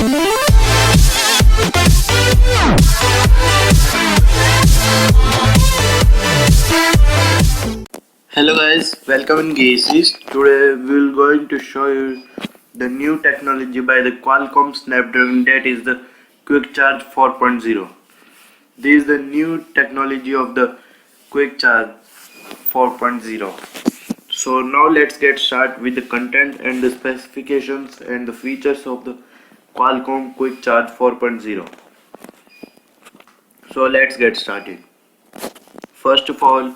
Hello guys, welcome in Gases. Today we will going to show you the new technology by the Qualcomm Snapdragon, that is the Quick Charge 4.0. This is the new technology of the Quick Charge 4.0. So now let's get started with the content and the specifications and the features of the Qualcomm Quick Charge 4.0. So let's get started. First of all,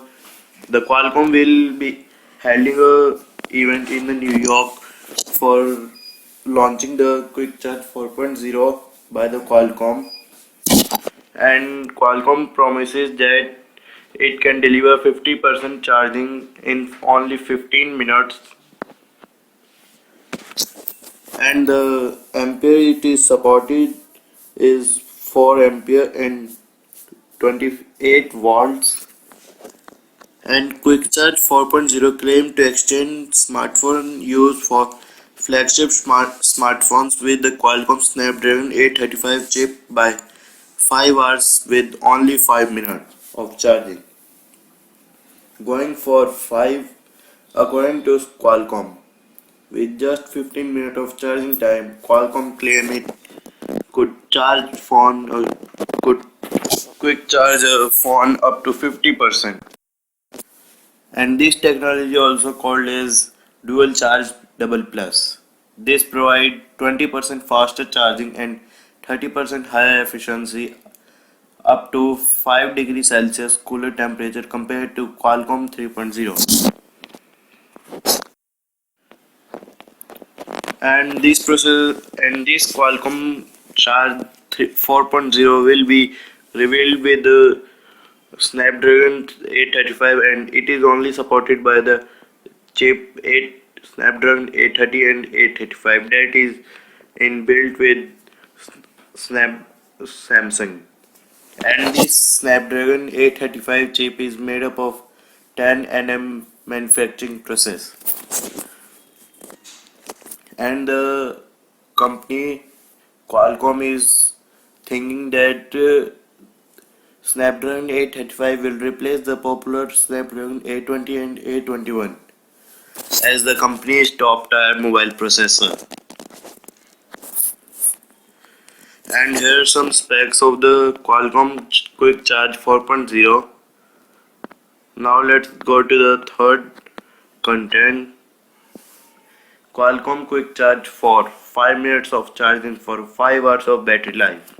the Qualcomm will be holding a event in the New York for launching the Quick Charge 4.0 by the Qualcomm, and Qualcomm promises that it can deliver 50% charging in only 15 minutes, and the ampere it is supported is 4 ampere and 28 volts. And Quick Charge 4.0 claim to extend smartphone use for flagship smartphones with the Qualcomm Snapdragon 835 chip by 5 hours with only 5 minutes of charging. Going for 5 according to Qualcomm. With just 15 minutes of charging time, Qualcomm claim it could could quick charge a phone up to 50%. And this technology also called as dual charge double plus. This provide 20% faster charging and 30% higher efficiency up to 5 degrees Celsius cooler temperature compared to Qualcomm 3.0. And this Qualcomm Charge 4.0 will be revealed with the Snapdragon 835, and it is only supported by the chip Snapdragon 830 and 835 that is inbuilt with Samsung. And this Snapdragon 835 chip is made up of 10 nm manufacturing process. And the company Qualcomm is thinking that Snapdragon 835 will replace the popular Snapdragon 820 and 821 as the company's top tier mobile processor. And here are some specs of the Qualcomm Quick Charge 4.0. Now let's go to the third content. Qualcomm Quick Charge for 5 minutes of charging for 5 hours of battery life.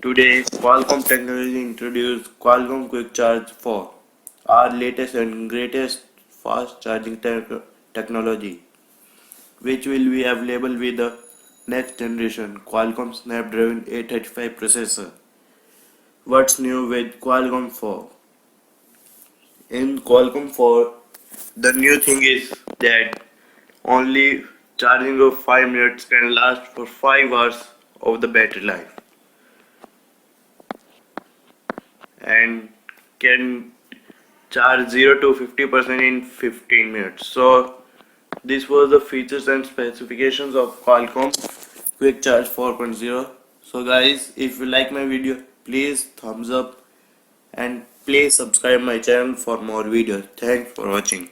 Today, Qualcomm Technology introduced Qualcomm Quick Charge 4, our latest and greatest fast charging technology, which will be available with the next generation Qualcomm Snapdragon 835 processor. What's new with Qualcomm 4? In Qualcomm 4, the new thing is that only charging of 5 minutes can last for 5 hours of the battery life, and can charge 0 to 50% in 15 minutes. So this was the features and specifications of Qualcomm Quick Charge 4.0. So guys, if you like my video, please thumbs up and please subscribe my channel for more videos. Thanks for watching.